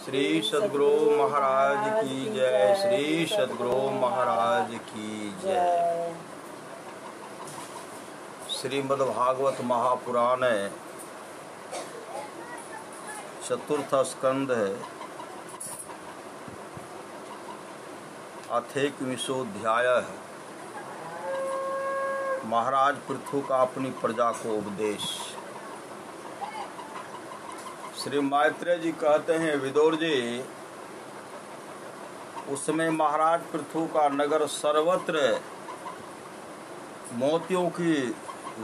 श्री सद्गुरु महाराज की जय। श्री सद्गुरु महाराज की जय। श्रीमद्भागवत महापुराण है, चतुर्थ स्कंद है, अथेकविंशोऽध्याय है। महाराज पृथु का अपनी प्रजा को उपदेश। श्री मैत्रेय जी कहते हैं, विदुर जी, उस समय महाराज पृथु का नगर सर्वत्र मोतियों की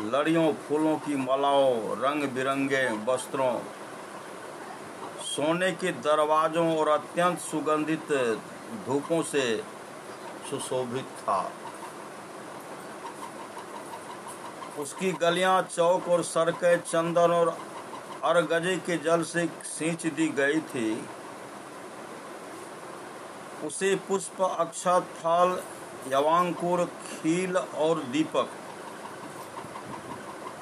लड़ियों, फूलों की मालाओं, रंग बिरंगे वस्त्रों, सोने के दरवाजों और अत्यंत सुगंधित धूपों से सुशोभित था। उसकी गलियां, चौक और सड़कें चंदन और अरगजे के जल से सींच दी गई थी। उसे पुष्प, अक्षत, फल, यवांकुर, खील और दीपक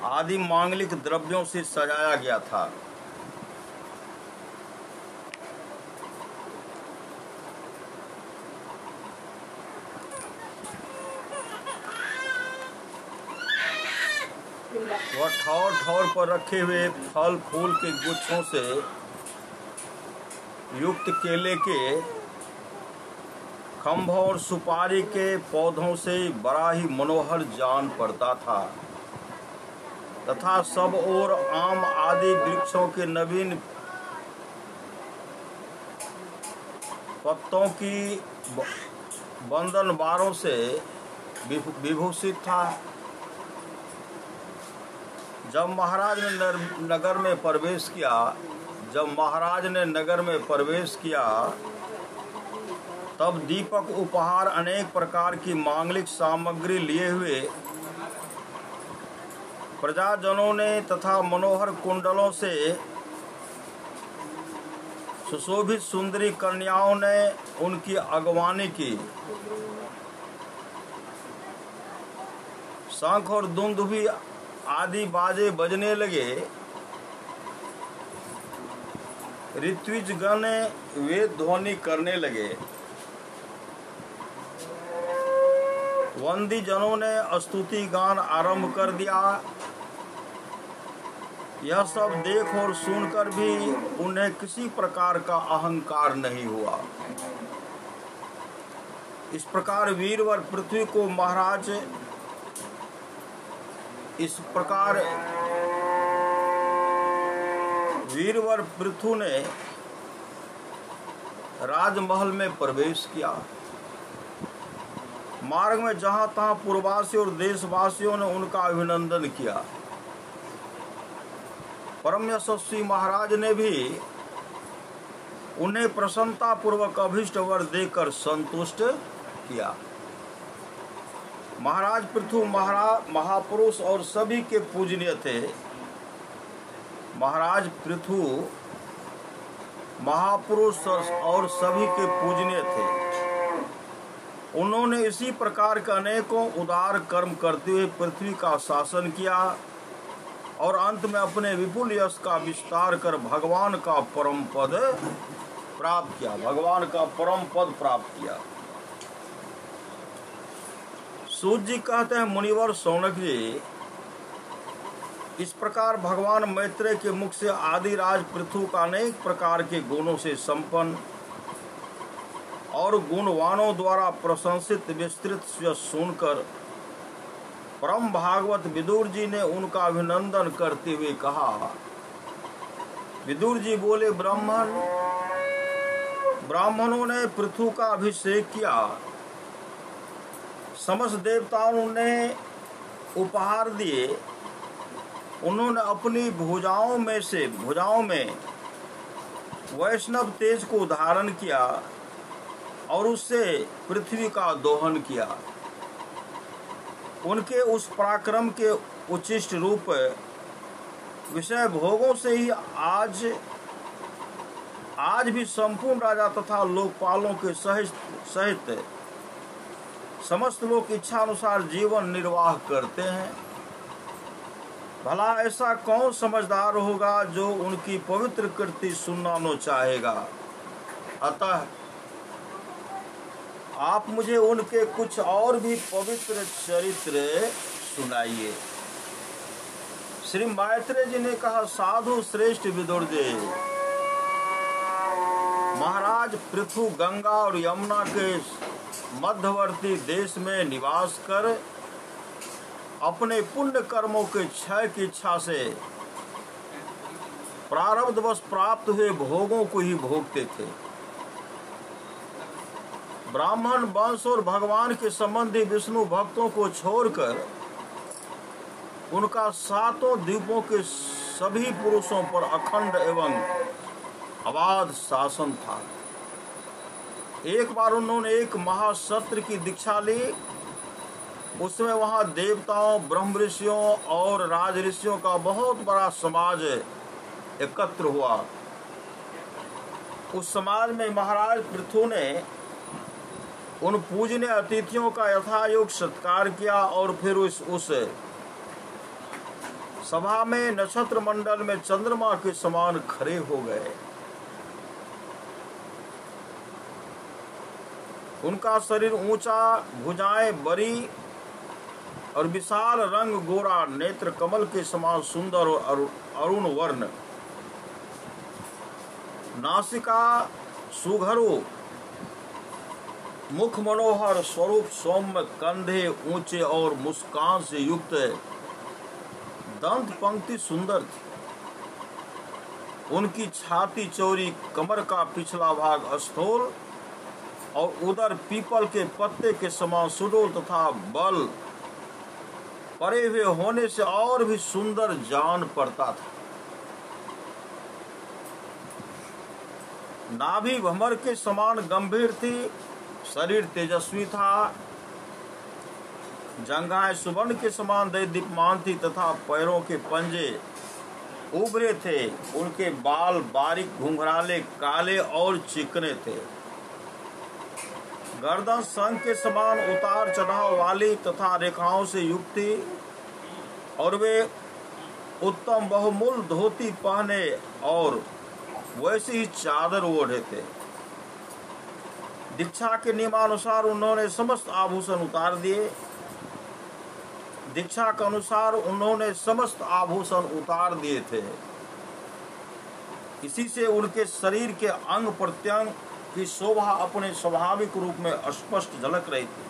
आदि मांगलिक द्रव्यों से सजाया गया था। वह ठौर ठौर पर रखे हुए फल फूल के गुच्छों से युक्त केले के खंभों और सुपारी के पौधों से बड़ा ही मनोहर जान पड़ता था तथा सब ओर आम आदि वृक्षों के नवीन पत्तों की बंधन बारों से विभूषित था। जब महाराज ने नगर में प्रवेश किया तब दीपक, उपहार, अनेक प्रकार की मांगलिक सामग्री लिए हुए प्रजाजनों ने तथा मनोहर कुंडलों से सुशोभित सुंदरी कन्याओं ने उनकी अगवानी की। शंख और दुंदुभी आदि बाजे बजने लगे। ऋत्विजगण वेद ध्वनि करने लगे। वंदी जनों ने स्तुति गान आरंभ कर दिया। यह सब देख और सुनकर भी उन्हें किसी प्रकार का अहंकार नहीं हुआ। इस प्रकार वीरवर पृथ्वी को महाराज वीरवर पृथु ने राजमहल में प्रवेश किया। मार्ग में जहां तहां पूर्ववासी और देशवासियों ने उनका अभिनंदन किया। परम यशस्वी महाराज ने भी उन्हें प्रसन्नता पूर्वक अभीष्ट वर देकर संतुष्ट किया। महाराज पृथु महापुरुष और सभी के पूजनीय थे। महाराज पृथु महापुरुष और सभी के पूजनीय थे। उन्होंने इसी प्रकार के अनेकों उदार कर्म करते हुए पृथ्वी का शासन किया और अंत में अपने विपुल यश का विस्तार कर भगवान का परम पद प्राप्त किया। सूत जी कहते हैं, मुनिवर शौनक जी, इस प्रकार भगवान मैत्रेय के मुख से आदिराज पृथु का अनेक प्रकार के गुणों से संपन्न और गुणवानों द्वारा प्रशंसित विस्तृत यश सुनकर परम भागवत विदुर जी ने उनका अभिनंदन करते हुए कहा। विदुर जी बोले, ब्राह्मणों ने पृथु का अभिषेक किया। समस्त देवताओं ने उपहार दिए। उन्होंने अपनी भुजाओं में वैष्णव तेज को धारण किया और उससे पृथ्वी का दोहन किया। उनके उस पराक्रम के उच्छिष्ट रूप विषय भोगों से ही आज भी संपूर्ण राजा तथा लोकपालों के सहित समस्त लोग इच्छा अनुसार जीवन निर्वाह करते हैं। भला ऐसा कौन समझदार होगा जो उनकी पवित्र कृति सुनना न चाहेगा। अतः आप मुझे उनके कुछ और भी पवित्र चरित्र सुनाइए। श्री मैत्रेय जी ने कहा, साधु श्रेष्ठ विदुरजी, महाराज पृथु गंगा और यमुना के मध्यवर्ती देश में निवास कर अपने पुण्य कर्मों के क्षय की इच्छा से प्रारब्धवश प्राप्त हुए भोगों को ही भोगते थे। ब्राह्मण वंश और भगवान के संबंधी विष्णु भक्तों को छोड़कर उनका सातों द्वीपों के सभी पुरुषों पर अखंड एवं अबाध शासन था। एक बार उन्होंने एक महासत्र की दीक्षा ली। उसमें वहां देवताओं, ब्रह्म ऋषियों और राज ऋषियों का बहुत बड़ा समाज एकत्र हुआ। उस समाज में महाराज पृथु ने उन पूजनीय अतिथियों का यथायोग सत्कार किया और फिर उस सभा में नक्षत्र मंडल में चंद्रमा के समान खड़े हो गए। उनका शरीर ऊंचा, भुजाएं बड़ी और विशाल रंग गोरा, नेत्र कमल के समान सुंदर और अरुण वर्ण, नासिका सुघरू, मुख मनोहर, स्वरूप सौम्य, कंधे ऊंचे और मुस्कान से युक्त, दंत पंक्ति सुंदर थी। उनकी छाती चौड़ी, कमर का पिछला भाग स्थूल और उदर पीपल के पत्ते के समान सुडौल तथा बल परे हुए होने से और भी सुंदर जान पड़ता था। नाभि भंवर के समान गंभीर थी, शरीर तेजस्वी था, जंघाएं सुवर्ण के समान दैदीप्यमान थी तथा पैरों के पंजे उभरे थे। उनके बाल बारीक, घुंघराले, काले और चिकने थे। गर्दन शंख के समान उतार चढ़ाव वाली तथा रेखाओं से युक्त थी और वे उत्तम बहुमूल्य धोती पहने और वैसी ही चादर ओढ़े थे। दीक्षा के नियमानुसार उन्होंने समस्त आभूषण उतार दिए। दीक्षा के अनुसार उन्होंने समस्त आभूषण उतार दिए थे। इसी से उनके शरीर के अंग प्रत्यंग की शोभा अपने स्वाभाविक रूप में स्पष्ट झलक रही थी।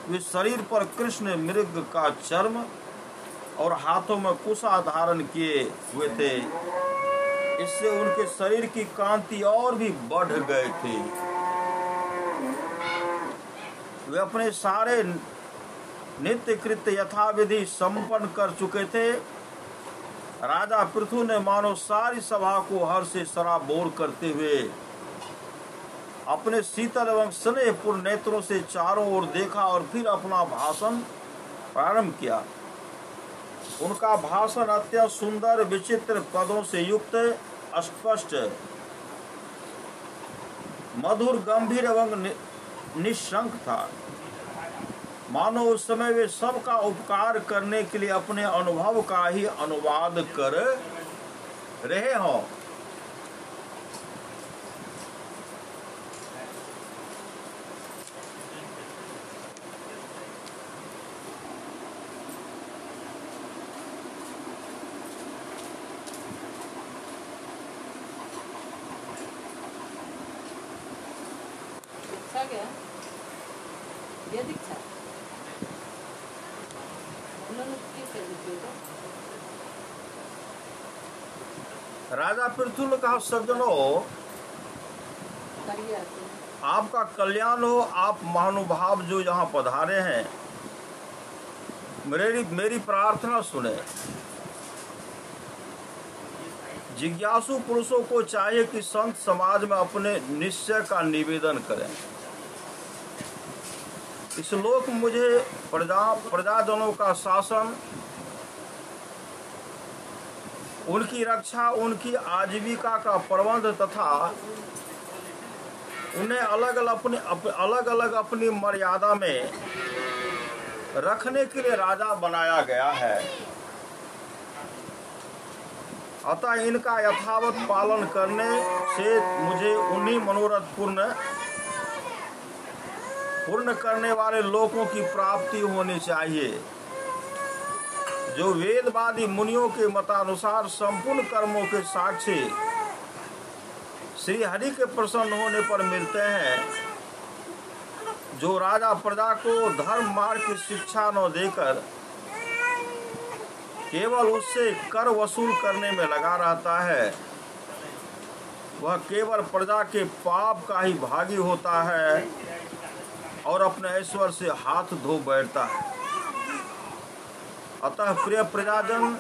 वे शरीर पर कृष्ण मृग का चर्म और हाथों में कुशा धारण किए हुए थे। इससे उनके शरीर की कांति और भी बढ़ गई थी। वे अपने सारे नित्य कृत्य यथाविधि संपन्न कर चुके थे। राजा पृथु ने मानो सारी सभा को हर्ष से सराबोर करते हुए अपने शीतल एवं स्नेहपूर्ण नेत्रों से चारों ओर देखा और फिर अपना भाषण प्रारंभ किया। उनका भाषण अत्यंत सुंदर, विचित्र पदों से युक्त, स्पष्ट, मधुर, गंभीर एवं निशंक था। मानो उस समय वे सबका उपकार करने के लिए अपने अनुभव का ही अनुवाद कर रहे हों। राजा पृथु ने कहा, सज्जनों, आपका कल्याण हो। आप महानुभाव जो यहाँ पधारे हैं, मेरी प्रार्थना सुने। जिज्ञासु पुरुषों को चाहिए कि संत समाज में अपने निश्चय का निवेदन करें। इस लोक मुझे प्रजाजनों का शासन, उनकी रक्षा, उनकी आजीविका का प्रबंध तथा उन्हें अलग अलग अपनी मर्यादा में रखने के लिए राजा बनाया गया है। अतः इनका यथावत पालन करने से मुझे उन्हीं मनोरथ पूर्ण करने वाले लोगों की प्राप्ति होनी चाहिए जो वेदवादी मुनियों के मतानुसार संपूर्ण कर्मों के साक्षी श्री हरि के प्रसन्न होने पर मिलते हैं, जो राजा प्रजा को धर्म मार्ग की शिक्षा न देकर केवल उससे कर वसूल करने में लगा रहता है, वह केवल प्रजा के पाप का ही भागी होता है और अपने ऐश्वर्य से हाथ धो बैठता है। अतः प्रिय प्रजाजन,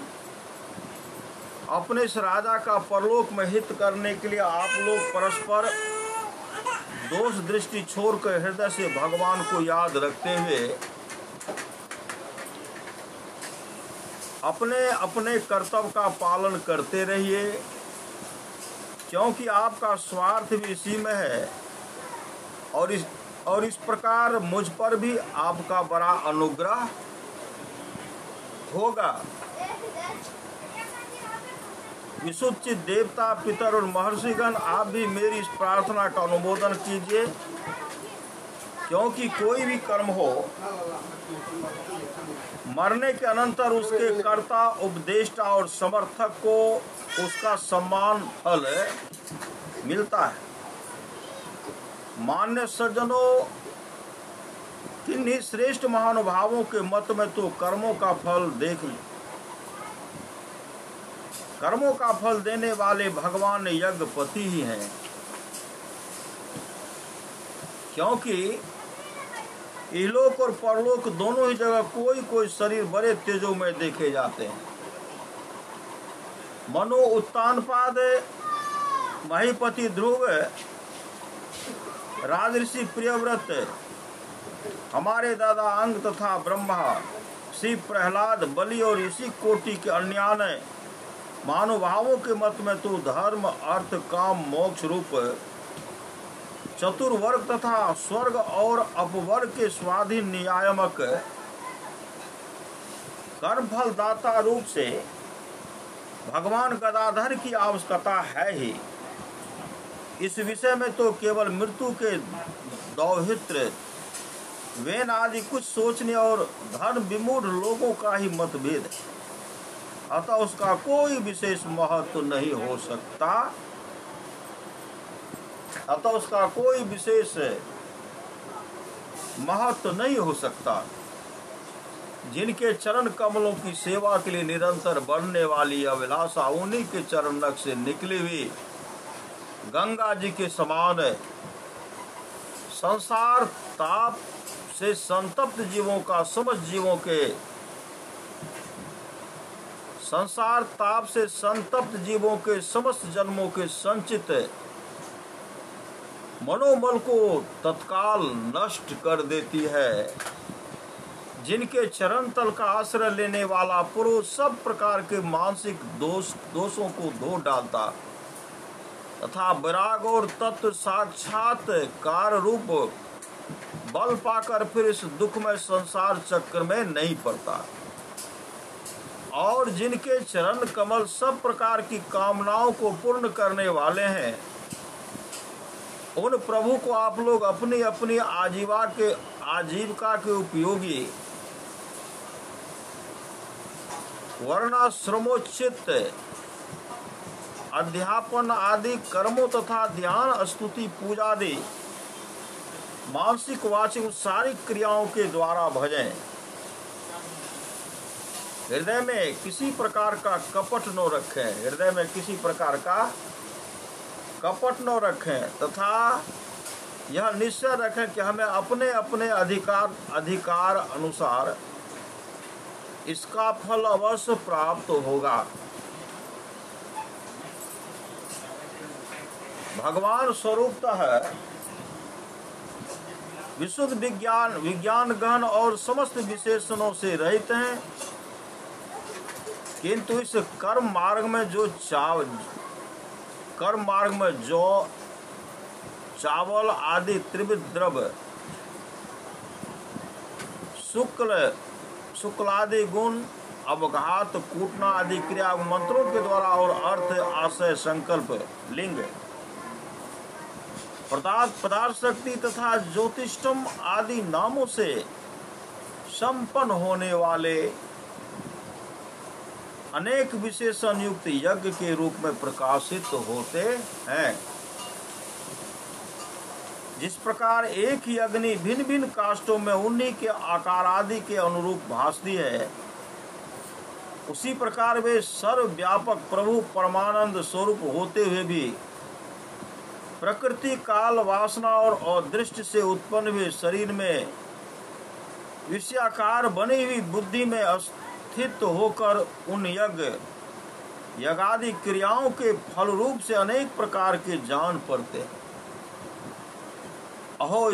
अपने इस राजा का परलोक में हित करने के लिए आप लोग परस्पर दोष दृष्टि छोड़कर हृदय से भगवान को याद रखते हुए अपने अपने कर्तव्य का पालन करते रहिए, क्योंकि आपका स्वार्थ भी इसी में है और इस प्रकार मुझ पर भी आपका बड़ा अनुग्रह होगा। विशुद्ध देवता, पितर और महर्षिगण, आप भी मेरी इस प्रार्थना का अनुमोदन कीजिए, क्योंकि कोई भी कर्म हो, मरने के अनंतर उसके कर्ता, उपदेष्टा और समर्थक को उसका सम्मान फल मिलता है। मान्य सज्जनों, किन्हीं श्रेष्ठ महानुभावों के मत में तो कर्मों का फल देने वाले भगवान यज्ञपति ही हैं, क्योंकि इहलोक और परलोक दोनों ही जगह कोई शरीर बड़े तेजों में देखे जाते हैं। मनु उत्तानपाद, महीपति ध्रुव, राजऋषि प्रियव्रत, हमारे दादा अंग तथा ब्रह्मा, श्री प्रहलाद, बलि और इसी कोटि के अन्यान्य महानुभावों के मत में तो धर्म, अर्थ, काम, मोक्ष रूप चतुर्वर्ग तथा स्वर्ग और अपवर्ग के स्वाधीन नियामक कर्मफल दाता रूप से भगवान गदाधर की आवश्यकता है ही। इस विषय में तो केवल मृत्यु के दौहित्र, वेन आदि कुछ सोचने और धर्म विमूढ़ लोगों का ही मतभेद है, अतः उसका कोई विशेष महत्व नहीं हो सकता। जिनके चरण कमलों की सेवा के लिए निरंतर बढ़ने वाली अभिलाषा उन्हीं के चरण नख से निकली हुई गंगा जी के समान है। संसार ताप से संतप्त जीवों का समस्त जन्मों के संचित मनोबल को तत्काल नष्ट कर देती है। जिनके चरण तल का आश्रय लेने वाला पुरुष सब प्रकार के मानसिक दोषों को धो डालता तथा विराग और तत्व साक्षात कार रूप बल पाकर फिर इस दुखमय संसार चक्र में नहीं पड़ता। और जिनके चरण कमल सब प्रकार की कामनाओं को पूर्ण करने वाले हैं, उन प्रभु को आप लोग अपनी अपनी आजीविका के उपयोगी वर्णाश्रमोचित अध्यापन आदि कर्मों तथा ध्यान, स्तुति, पूजा आदि मानसिक वाचिक सारी क्रियाओं के द्वारा भजें। हृदय में किसी प्रकार का कपट न रखें तथा यह निश्चय रखें कि हमें अपने अपने अधिकार अनुसार इसका फल अवश्य प्राप्त होगा। भगवान स्वरूपतः विशुद्ध विज्ञान गहन और समस्त विशेषणों से रहित हैं, किंतु इस कर्म मार्ग में जो चावल आदि त्रिविध द्रव्य, शुक्लादि गुण अवघात, कूटना आदि क्रिया मंत्रों के द्वारा और अर्थ, आशय, संकल्प, लिंग, पदार्थ शक्ति तथा ज्योतिष्टम आदि नामों से संपन्न होने वाले अनेक विशेषण युक्त यज्ञ के रूप में प्रकाशित होते हैं। जिस प्रकार एक ही अग्नि भिन्न भिन्न काष्ठों में उन्हीं के आकार आदि के अनुरूप भासती है, उसी प्रकार वे सर्वव्यापक प्रभु परमानंद स्वरूप होते हुए भी प्रकृति, काल, वासना और अदृष्ट से उत्पन्न हुए शरीर में विषयाकार बनी हुई बुद्धि में स्थित होकर उन यज्ञादि क्रियाओं के फल रूप से अनेक प्रकार के जान पड़ते हैं। अहो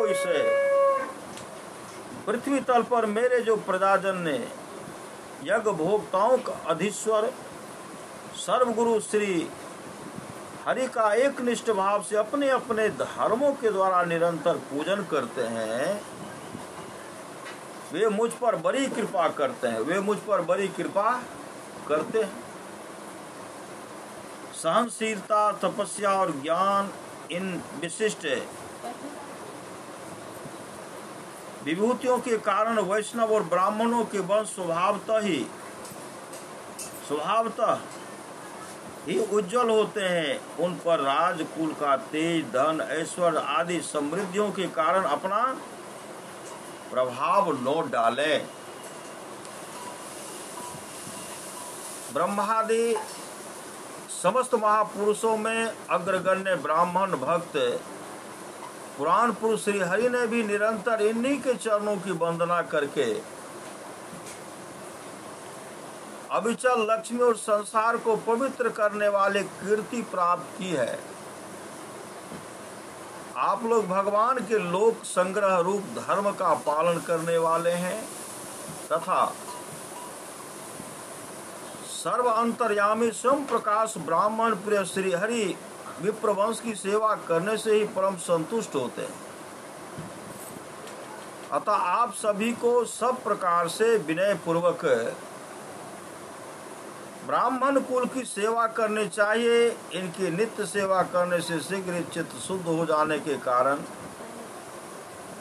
इसे पृथ्वी तल पर मेरे जो प्रजाजन ने यज्ञ भोक्ताओं का अधीश्वर सर्वगुरु श्री हरि का एक निष्ठ भाव से अपने अपने धर्मों के द्वारा निरंतर पूजन करते हैं, वे मुझ पर बड़ी कृपा करते हैं। सहनशीलता, तपस्या और ज्ञान, इन विशिष्ट विभूतियों के कारण वैष्णव और ब्राह्मणों के वंश स्वभावतः ही उज्जवल होते हैं। उन पर राजकुल का तेज, धन, ऐश्वर्य आदि समृद्धियों के कारण अपना प्रभाव न डाले। ब्रह्मादि समस्त महापुरुषों में अग्रगण्य ब्राह्मण भक्त पुराण पुरुष श्री हरि ने भी निरंतर इन्हीं के चरणों की वंदना करके अविचल लक्ष्मी और संसार को पवित्र करने वाले कीर्ति प्राप्त की है। आप लोग भगवान के लोक संग्रह रूप धर्म का पालन करने वाले हैं तथा सर्व अंतर्यामी स्वयं प्रकाश ब्राह्मण प्रिय श्री हरि विप्रवंश की सेवा करने से ही परम संतुष्ट होते हैं। अतः आप सभी को सब प्रकार से विनय पूर्वक ब्राह्मण कुल की सेवा करनी चाहिए। इनकी नित्य सेवा करने से शीघ्र चित्त शुद्ध हो जाने के कारण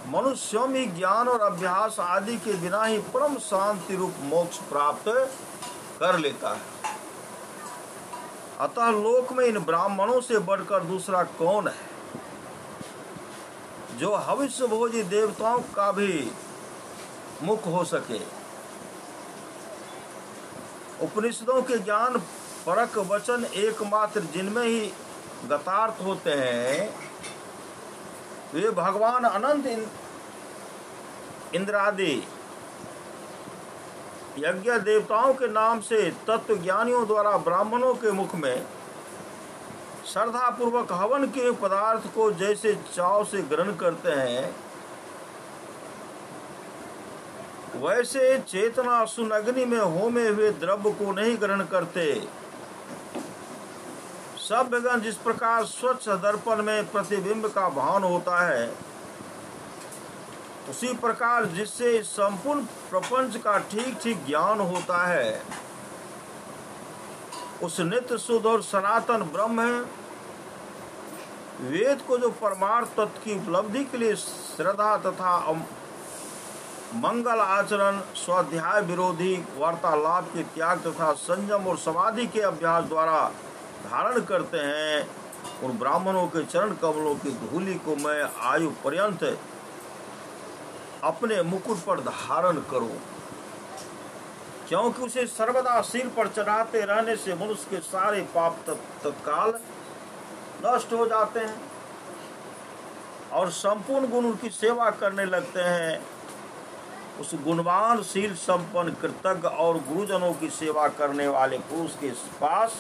मनुष्यों में ज्ञान और अभ्यास आदि के बिना ही परम शांति रूप मोक्ष प्राप्त कर लेता है। अतः लोक में इन ब्राह्मणों से बढ़कर दूसरा कौन है जो हविष्य भोजी देवताओं का भी मुख हो सके। उपनिषदों के ज्ञान परक वचन एकमात्र जिनमें ही गतार्थ होते हैं, वे भगवान अनंत इंद्रादि यज्ञ देवताओं के नाम से तत्व ज्ञानियों द्वारा ब्राह्मणों के मुख में श्रद्धा पूर्वक हवन के पदार्थ को जैसे चाव से ग्रहण करते हैं, वैसे चेतना सुनग्नि में होमे हुए द्रव्य को नहीं ग्रहण करते। सभ्यगण जिस प्रकार स्वच्छ दर्पण में प्रतिबिंब का भान होता है, उसी प्रकार जिससे संपूर्ण प्रपंच का ठीक ठीक ज्ञान होता है, उस नित्य शुद्ध और सनातन ब्रह्म वेद को जो परमार्थ तत्व की उपलब्धि के लिए श्रद्धा तथा मंगल आचरण, स्वाध्याय विरोधी वार्तालाप के त्याग तथा संयम और समाधि के अभ्यास द्वारा धारण करते हैं, उन ब्राह्मणों के चरण कमलों की धूलि को मैं आयु पर्यंत अपने मुकुट पर धारण करूं, क्योंकि उसे सर्वदा सिर पर चढ़ाते रहने से मनुष्य के सारे पाप तत्काल नष्ट हो जाते हैं और संपूर्ण गुण उनकी सेवा करने लगते हैं। उस गुणवान, शील संपन्न, कृतज्ञ और गुरुजनों की सेवा करने वाले पुरुष के पास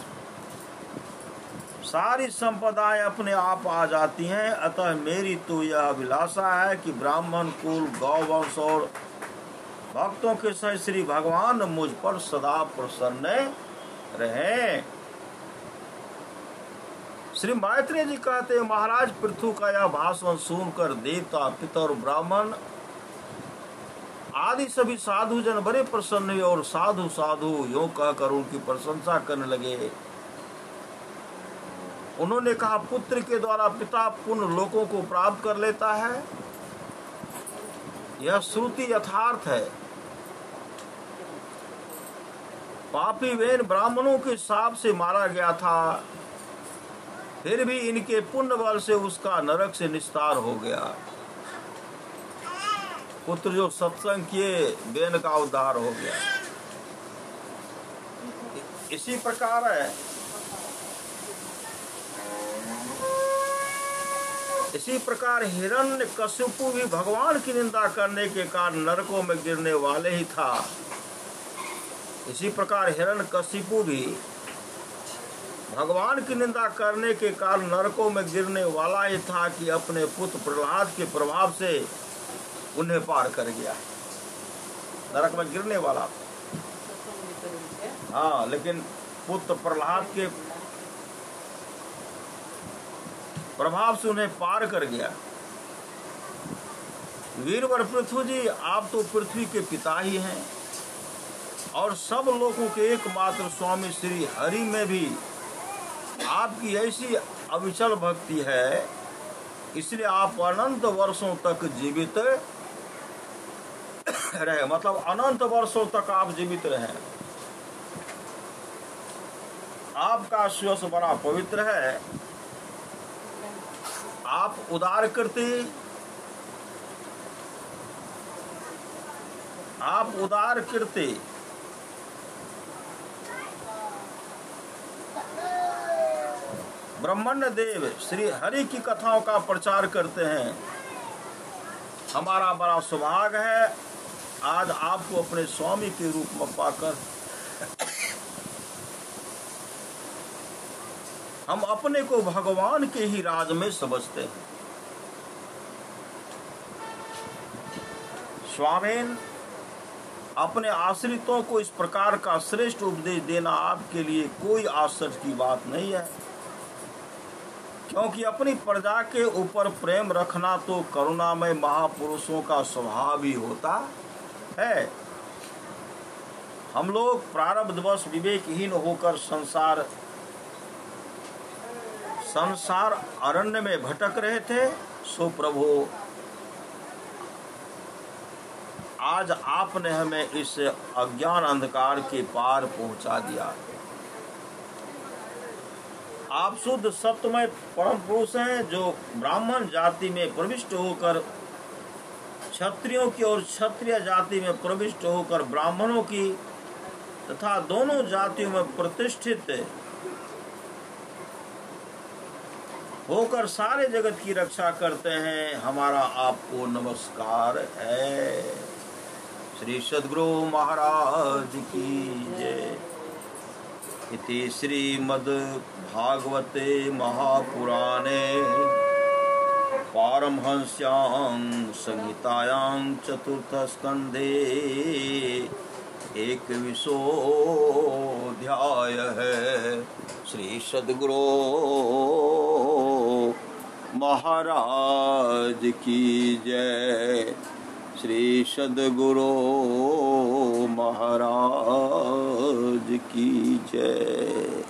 सारी संपदाएं अपने आप आ जाती हैं। अतः मेरी तो यह अभिलाषा है कि ब्राह्मण कुल, गौवंश और भक्तों के सहित श्री भगवान मुझ पर सदा प्रसन्न रहें। श्री मैत्रेय जी कहते, महाराज पृथु का यह भाषण सुनकर देवता, पितर, ब्राह्मण आदि सभी साधु जन बड़े प्रसन्न हुए और साधु साधु यूं कहकर उनकी प्रशंसा करने लगे। उन्होंने कहा, पुत्र के द्वारा पिता पुण्य लोकों को प्राप्त कर लेता है, यह श्रुति यथार्थ है। पापी वेन ब्राह्मणों के शाप से मारा गया था, फिर भी इनके पुण्य बल से उसका नरक से निस्तार हो गया। पुत्र जो सत्संग किए, बेन का उद्धार हो गया। इसी प्रकार है, इसी प्रकार हिरण्यकशिपु भी भगवान की निंदा करने के कारण नरकों में गिरने वाले ही था। इसी प्रकार हिरण्यकशिपु भी भगवान की निंदा करने के कारण नरकों में गिरने वाला ही था कि अपने पुत्र प्रहलाद के प्रभाव से उन्हें पार कर गया। नरक में गिरने वाला था, हाँ, लेकिन पुत्र प्रहलाद के प्रभाव से उन्हें पार कर गया। वीरवर पृथु जी, आप तो पृथ्वी के पिता ही हैं और सब लोगों के एकमात्र स्वामी श्री हरि में भी आपकी ऐसी अविचल भक्ति है, इसलिए आप अनंत वर्षों तक जीवित रहे। मतलब अनंत वर्षों तक आप जीवित रहे। आपका श्वास बड़ा पवित्र है। आप उदार करते, आप उदार करते, ब्रह्मण्य देव श्री हरि की कथाओं का प्रचार करते हैं। हमारा बड़ा सौभाग्य है आज आपको अपने स्वामी के रूप में पाकर। हम अपने को भगवान के ही राज में समझते हैं। स्वामीन, अपने आश्रितों को इस प्रकार का श्रेष्ठ उपदेश देना आपके लिए कोई आश्चर्य की बात नहीं है, क्योंकि अपनी प्रजा के ऊपर प्रेम रखना तो करुणामय महापुरुषों का स्वभाव ही होता है। हम लोग प्रारब्धवश विवेकहीन होकर संसार अरण्य में भटक रहे थे। सो प्रभु, आज आपने हमें इस अज्ञान अंधकार के पार पहुंचा दिया। आप शुद्ध सत्यमय परम पुरुष हैं, जो ब्राह्मण जाति में प्रविष्ट होकर क्षत्रियों की और क्षत्रिय जाति में प्रविष्ट होकर ब्राह्मणों की तथा दोनों जातियों में प्रतिष्ठित होकर सारे जगत की रक्षा करते हैं। हमारा आपको नमस्कार है। श्री सद्गुरु महाराज की जय। इति श्रीमद् भागवते महापुराणे पारमहंस्यां संहितायां चतुर्थ स्कंधे 21वाध्याय है। श्री सद्गुरु महाराज की जय। श्री सद्गुरु महाराज की जय।